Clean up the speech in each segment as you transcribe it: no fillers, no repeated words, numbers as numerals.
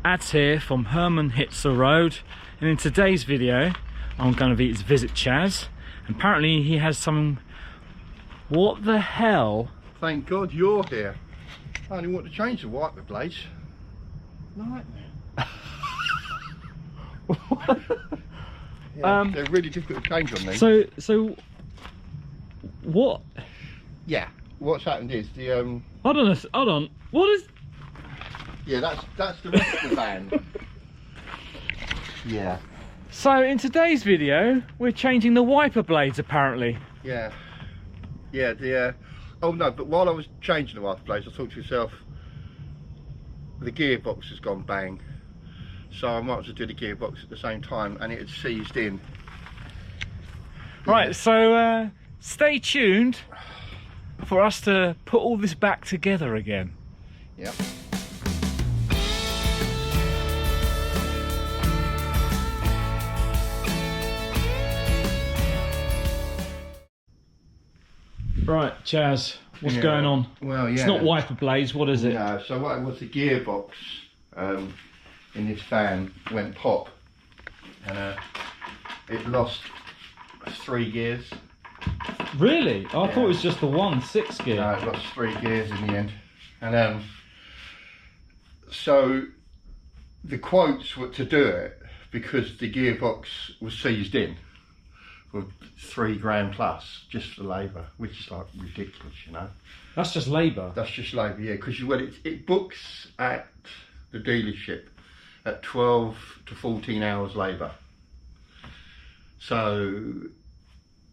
Ads here from Herman Hits the Road, and in today's video I'm going to visit Chaz. Apparently he has some... What the hell? Thank God you're here. I only want to change the wiper blades. Nightmare. Yeah, they're really difficult to change on these. So what? Yeah, what's happened is the Hold on. What is? Yeah, that's the rest of the van. Yeah. So in today's video, we're changing the wiper blades apparently. Yeah. Yeah. Oh no! But while I was changing the wiper blades, I thought to myself, the gearbox has gone bang. So I might as well do the gearbox at the same time, and it had seized in. Right. So stay tuned for us to put all this back together again. Yep. Right, Chaz, what's going on? Well, yeah. It's not wiper blades, what is it? No, so what was the gearbox in this van went pop, and it lost 3 gears. Really? I thought it was just the 6 gear. No, it lost 3 gears in the end. And so the quotes were to do it because the gearbox was seized in for £3 plus just for labour, which is like ridiculous, you know. That's just labour. That's just labour, yeah, because it books at the dealership at 12 to 14 hours labour. So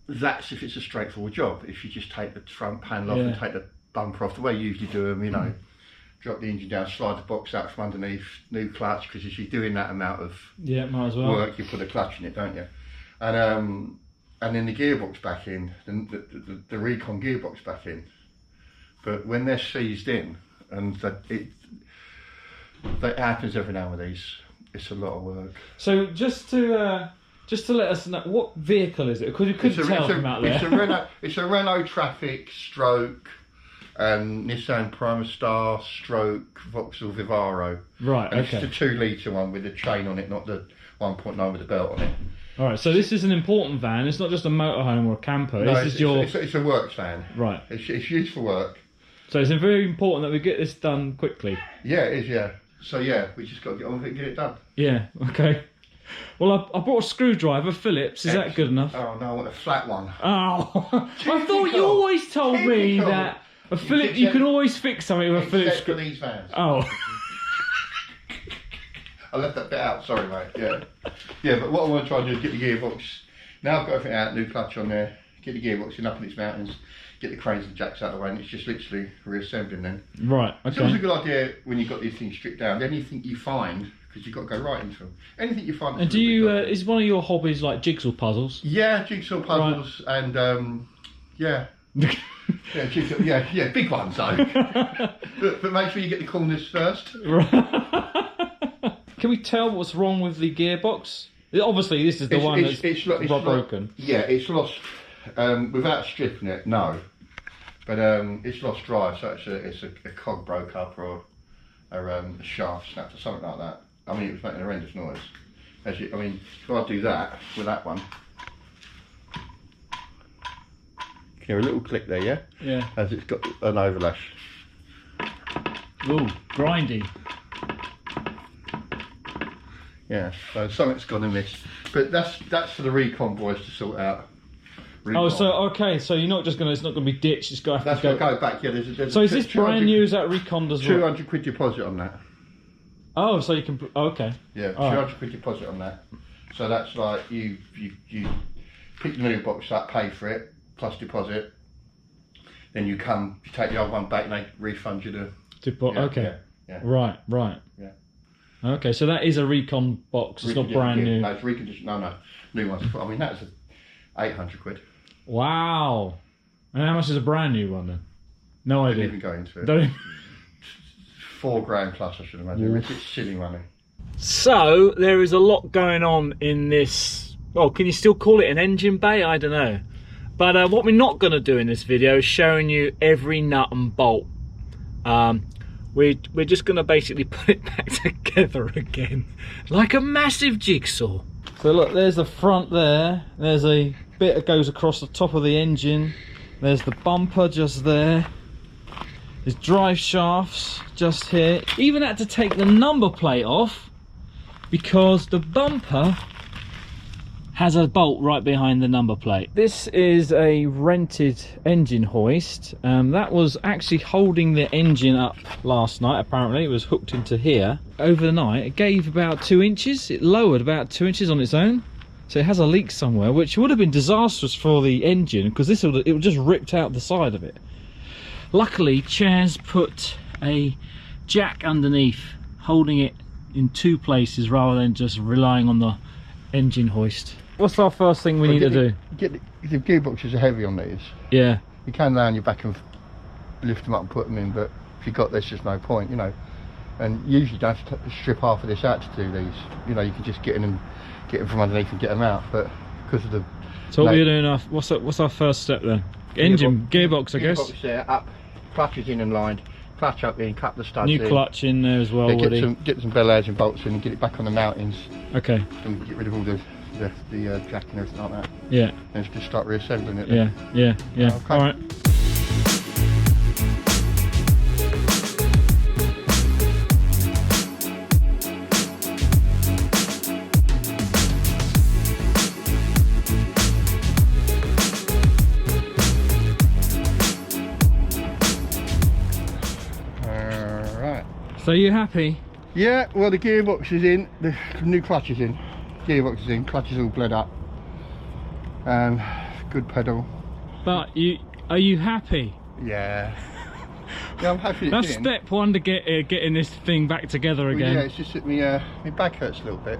that's if it's a straightforward job. If you just take the front panel off and take the bumper off, the way you usually do them, you know, drop the engine down, slide the box out from underneath, new clutch, because if you're doing that amount of might as well work, you put a clutch in it, don't you? And then the gearbox back in, the Recon gearbox back in. But when they're seized in, and it happens every now with these, it's a lot of work. So just to let us know, what vehicle is it? Because you couldn't tell from out there. It's a Renault Trafic stroke Nissan Primastar stroke Vauxhall Vivaro. Right, and okay. It's the 2 litre one with the chain on it, not the 1.9 with the belt on it. Alright, so this is an important van. It's not just a motorhome or a camper. No, this is your... it's a works van. Right. It's used for work. So it's very important that we get this done quickly. Yeah, it is, yeah. So yeah, we just got to get on with it and get it done. Yeah, okay. Well, I brought a screwdriver, Phillips. Is that good enough? Oh no, I want a flat one. Oh, I thought you always told me that a Phillips, you can always fix something with a Phillips screw. For these vans. Oh. I left that bit out, sorry mate, yeah. But what I want to try and do is get the gearbox. Now I've got everything out, new clutch on there, get the gearbox in up in its mountains, get the cranes and jacks out of the way, and it's just literally reassembling then. Right, okay. It's always a good idea when you've got these things stripped down, anything you find, because you've got to go right into them. Anything you find. And do you, is one of your hobbies like jigsaw puzzles? Yeah, jigsaw puzzles, right. And yeah. yeah, big ones though. but make sure you get the corners first. Right. Can we tell what's wrong with the gearbox? Obviously, this is the one that's broken. Yeah, it's lost without stripping it. No, but it's lost drive, so it's a cog broke up or a shaft snapped or something like that. I mean, it was making a horrendous noise. If I do that with that one, you can hear a little click there, yeah? Yeah. As it's got an overlash. Ooh, grindy. Yeah, so something's gone amiss. But that's for the Recon boys to sort out. Recon. Oh, so okay, so you're not just gonna, it's not gonna be ditched, it's got to That's go. Go back, yeah. There's so is this brand new, is that Recon as well? 200 quid deposit on that. Oh, so you can, okay. Yeah, 200 quid deposit on that. So that's like, you pick the new box up, pay for it, plus deposit. Then you take the old one back and they refund you the... Okay. Yeah. Right. Yeah. Okay, so that is a Recon box. It's not brand new. No, it's reconditioned. No, new ones. I mean, that's 800 quid. Wow. And how much is a brand new one then? No idea. Don't even go into it. Don't... £4 plus, I should imagine. It's silly money. So there is a lot going on in this. Well, can you still call it an engine bay? I don't know. But what we're not going to do in this video is showing you every nut and bolt. we're just going to basically put it back together again, like a massive jigsaw. So look, there's the front there. There's a bit that goes across the top of the engine. There's the bumper just there. There's drive shafts just here. Even had to take the number plate off because the bumper has a bolt right behind the number plate. This is a rented engine hoist. That was actually holding the engine up last night. Apparently it was hooked into here. Over the night it gave about 2 inches. It lowered about 2 inches on its own. So it has a leak somewhere, which would have been disastrous for the engine because it would just ripped out the side of it. Luckily Chaz put a jack underneath, holding it in 2 places rather than just relying on the engine hoist. What's our first thing we need to do? The gearboxes are heavy on these. Yeah. You can lay on your back and lift them up and put them in, but if you've got this, there's no point, you know. And usually you don't have to strip half of this out to do these. You know, you can just get in and get them from underneath and get them out, but because of the... So what we're doing, what's our first step then? Engine, gearbox I guess? Gearbox there, up, clutches in and lined, clutch up in, cut the studs in. New clutch in there as well, yeah, get some bell and bolts in and get it back on the mountings. Okay. And get rid of all the jack and everything like that. Yeah. And just start reassembling it then. Yeah. Okay. Alright. So you happy? Yeah, well the gearbox is in, the new clutch is in. Gearbox is in, clutch is all bled up. Good pedal. But are you happy? Yeah. Yeah, I'm happy. That's step one to getting this thing back together again. Well, yeah, it's just that my back hurts a little bit.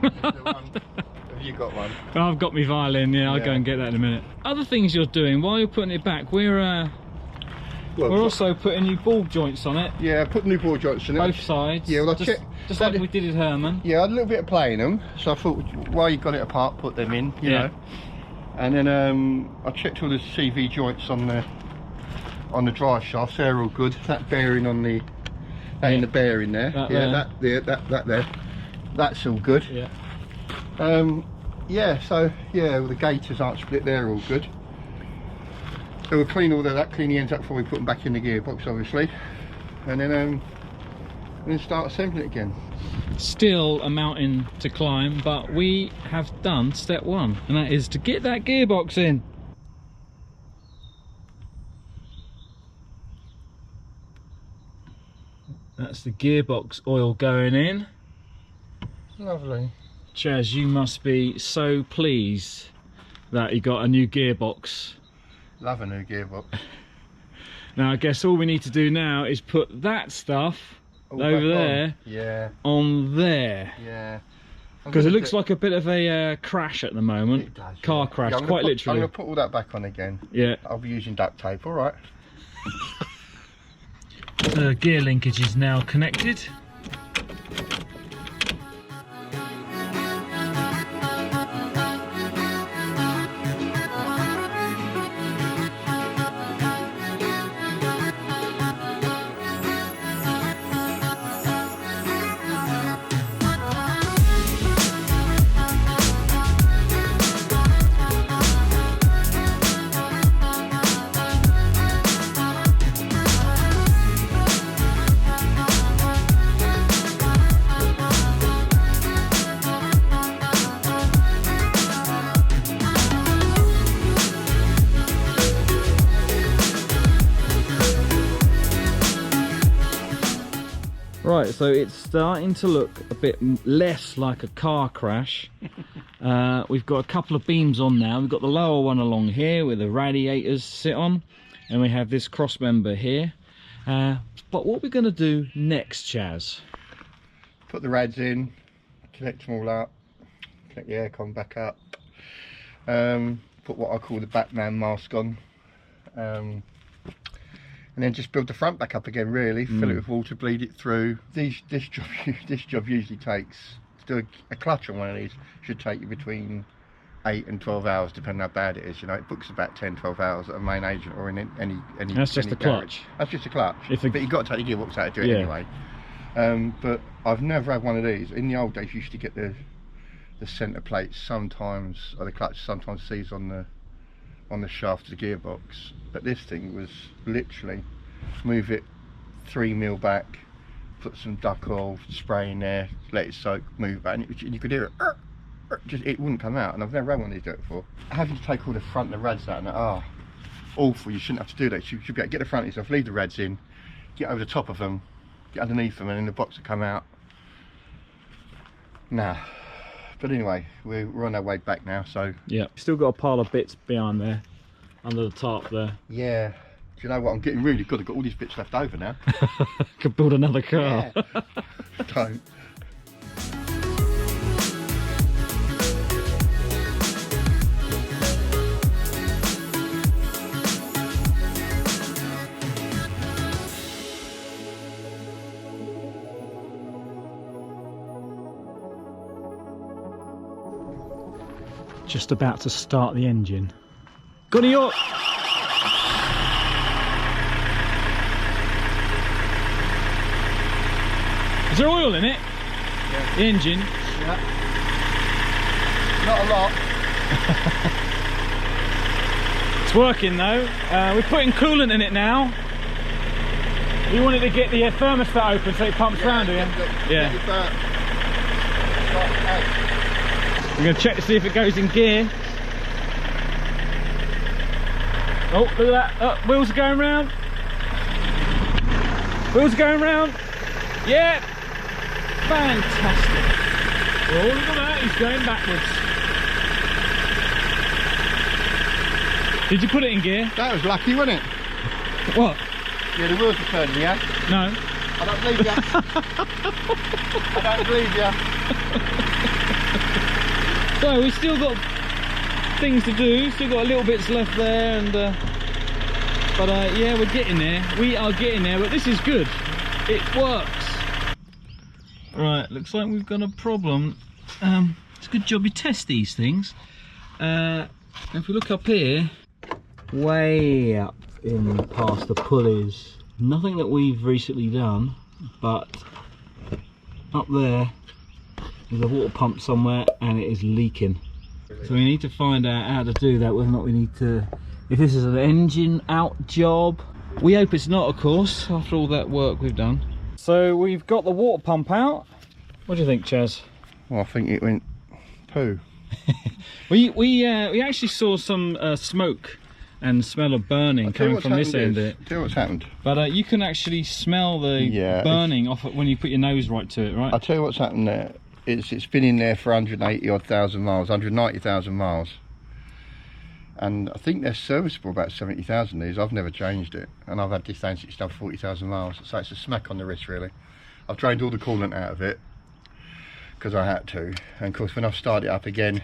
Have you got one? I've got my violin, yeah, I'll go and get that in a minute. Other things you're doing while you're putting it back, we're also putting new ball joints on it. Yeah, put new ball joints in it. Both sides. Yeah, well, just like we did at Herman. Yeah, I had a little bit of play in them, so I thought while you got it apart, put them in, you know. And then I checked all the CV joints on the drive shafts. They're all good. That bearing on the in the bearing there. That there. That's all good. Yeah. Yeah. So yeah, well, the gaiters aren't split. They're all good. So we'll clean all that, clean the ends up before we put them back in the gearbox, obviously, and then start assembling it again. Still a mountain to climb, but we have done step one, and that is to get that gearbox in. That's the gearbox oil going in. Lovely. Chaz, you must be so pleased that you got a new gearbox. Love a new gearbox. Now I guess all we need to do now is put that stuff over there on there. Yeah. Because it looks like a bit of a crash at the moment. It does, car crash, quite literally. I'm going to put all that back on again. Yeah. I'll be using duct tape, alright. The gear linkage is now connected. Right, so it's starting to look a bit less like a car crash. We've got a couple of beams on now. We've got the lower one along here where the radiators sit on, and we have this cross member here. But what we're going to do next, Chaz? Put the rads in, connect them all up, connect the aircon back up, put what I call the Batman mask on. And then just build the front back up again, really. Fill it with water, bleed it through. This job usually takes, to do a clutch on one of these, should take you between 8 and 12 hours, depending how bad it is. You know, it books about 10, 12 hours at a main agent or in any. That's just any the garage. clutch. That's just a clutch. But you've got to take your gearbox out to do it anyway. But I've never had one of these. In the old days, you used to get the centre plates sometimes, or the clutch sometimes seized on the shaft of the gearbox. But this thing was literally move it 3 mil back, put some duck oil, spray in there, let it soak, move back, and you could hear it. Just it wouldn't come out, and I've never had one of these do it before. Having to take all the front of the rads out, and awful. You shouldn't have to do that. You should be able to get the front of yourself, leave the rads in, get over the top of them, get underneath them, and then the box will come out. Nah. But anyway, we're on our way back now, so... Yeah, still got a pile of bits behind there, under the tarp there. Yeah. Do you know what? I'm getting really good. I've got all these bits left over now. Could build another car. Yeah. Don't. Just about to start the engine. Got any up? Is there oil in it? Yeah. The engine? Yeah. Not a lot. It's working though. We're putting coolant in it now. You wanted to get the thermostat open so it pumps round again? Yeah. We're going to check to see if it goes in gear. Oh, look at that. Oh, wheels are going round. Wheels are going round. Yeah. Fantastic. Oh, look at that. He's going backwards. Did you put it in gear? That was lucky, wasn't it? What? Yeah, the wheels are turning, yeah? No. I don't believe you. I don't believe you. So we've still got things to do, still got a little bits left there, and but yeah, we're getting there. We are getting there, but this is good. It works. Right, looks like we've got a problem. It's a good job you test these things. If we look up here, way up in past the pulleys, nothing that we've recently done, but up there there's a water pump somewhere and it is leaking. So we need to find out how to do that, whether or not we need to, if this is an engine out job. We hope it's not, of course, after all that work we've done. So we've got the water pump out. What do you think, Chaz? Well, I think it went poo. we actually saw some smoke and smell of burning coming from this end of it. Tell you what's happened. But you can actually smell the burning off it when you put your nose right to it, right? I'll tell you what's happened there. It's been in there for 180,000 miles, 190,000 miles. And I think they're serviceable about 70,000 these. I've never changed it. And I've had this thing since it's done 40,000 miles. So it's a smack on the wrist, really. I've drained all the coolant out of it because I had to. And of course, when I've started it up again,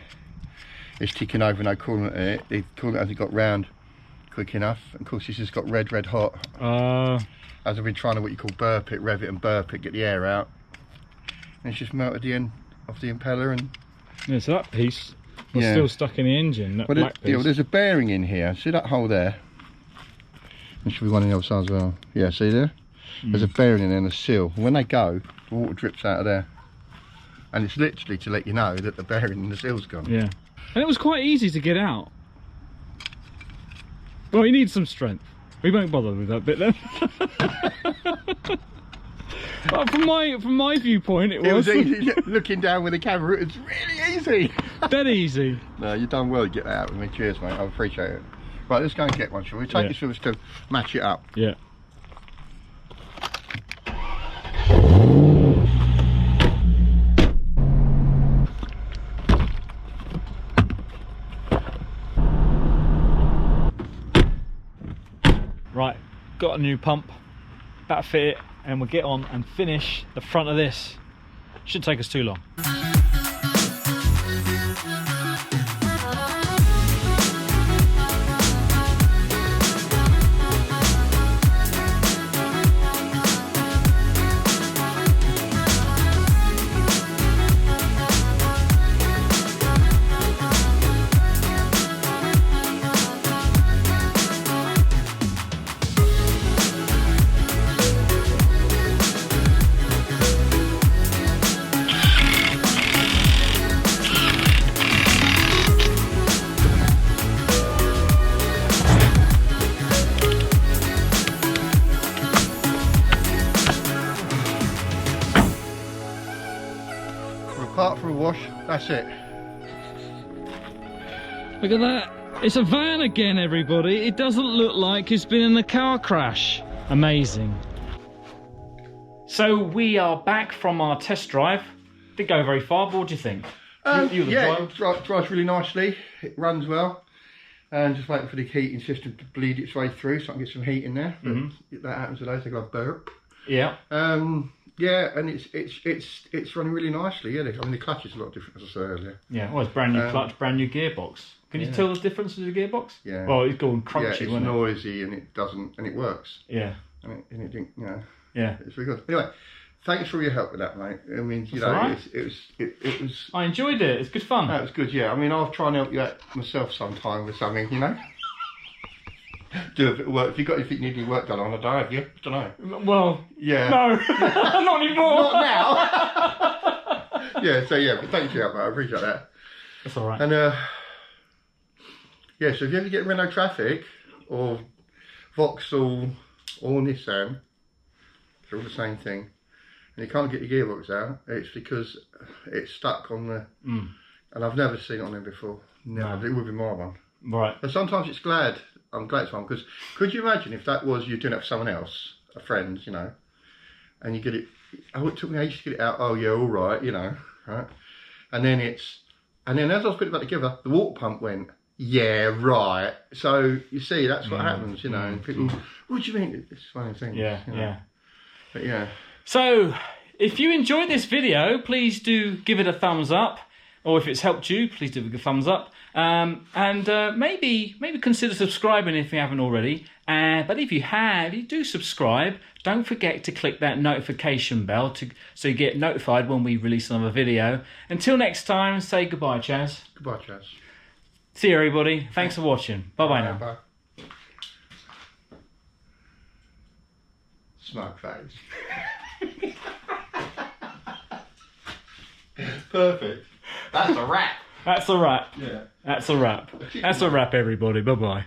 it's ticking over, no coolant in it. The coolant hasn't got round quick enough. And of course, this has got red hot. As I've been trying to what you call burp it, rev it and burp it, get the air out. And it's just melted the end of the impeller. And yeah, so that piece was still stuck in the engine, that black piece. Yeah, well, there's a bearing in here. See that hole there? There should be one on the other side as well. Yeah, see there? There's a bearing in there and a seal. When they go, the water drips out of there. And it's literally to let you know that the bearing and the seal's gone. Yeah. And it was quite easy to get out. Well, you need some strength. We won't bother with that bit then. But from my viewpoint, it was easy. Looking down with the camera, it's really easy. Dead easy. No, you've done well to get that out with me. Cheers, mate. I appreciate it. Right, let's go and get one, shall we? Take it with us to match it up. Yeah. Right, got a new pump, about to fit it, and we'll get on and finish the front of this. Shouldn't take us too long. apart for a wash, that's it. Look at that. It's a van again, everybody. It doesn't look like it's been in a car crash. Amazing. So we are back from our test drive. Didn't go very far, but what do you think? Yeah, it drives really nicely. It runs well. And just waiting for the heating system to bleed its way through so I can get some heat in there. If that happens today, so I got a burp. Yeah. Yeah, and it's running really nicely. Yeah, I mean the clutch is a lot different as I said earlier. Yeah, well, it's brand new clutch, brand new gearbox. Can you tell the difference with the gearbox? Yeah. Well, it's going crunchy. Yeah, it's noisy and it doesn't, and it works. Yeah. And it didn't, you know. Yeah. It's really good. Anyway, thanks for all your help with that, mate. I mean, you know, right. it was. I enjoyed it. It's good fun. That was good. Yeah. I mean, I'll try and help you out myself sometime with something, you know. Do a bit of work. If you got anything you need any work done on, I don't have you. I don't know. Well, yeah. No, not anymore. Not now. Yeah. So yeah, but thanks for your help, mate. I appreciate that. That's all right. And yeah. So if you ever get Renault Trafic or Vauxhall or Nissan, they're all the same thing, and you can't get your gearbox out, it's because it's stuck on the. And I've never seen it on there before. Never. No. It would be my one. Right. But sometimes I'm glad it's one, because could you imagine if that was you doing it for someone else, a friend, you know, and you get it, oh, it took me ages to get it out, oh yeah, all right, you know, right? And then as I was putting it back together, the water pump went, yeah, right. So you see, that's what happens, you know, and people, what do you mean? It's one of the things. Yeah, you know? yeah. But yeah. So, if you enjoyed this video, please do give it a thumbs up. Or if it's helped you, please do give it a thumbs up. And maybe consider subscribing if you haven't already. But if you have, you do subscribe. Don't forget to click that notification bell so you get notified when we release another video. Until next time, say goodbye, Chaz. Goodbye, Chaz. See you, everybody. Thanks for watching. Bye-bye now. Bye. Smug face. Perfect. That's a wrap. That's a wrap. Yeah. That's a wrap. That's a wrap, everybody. Bye-bye.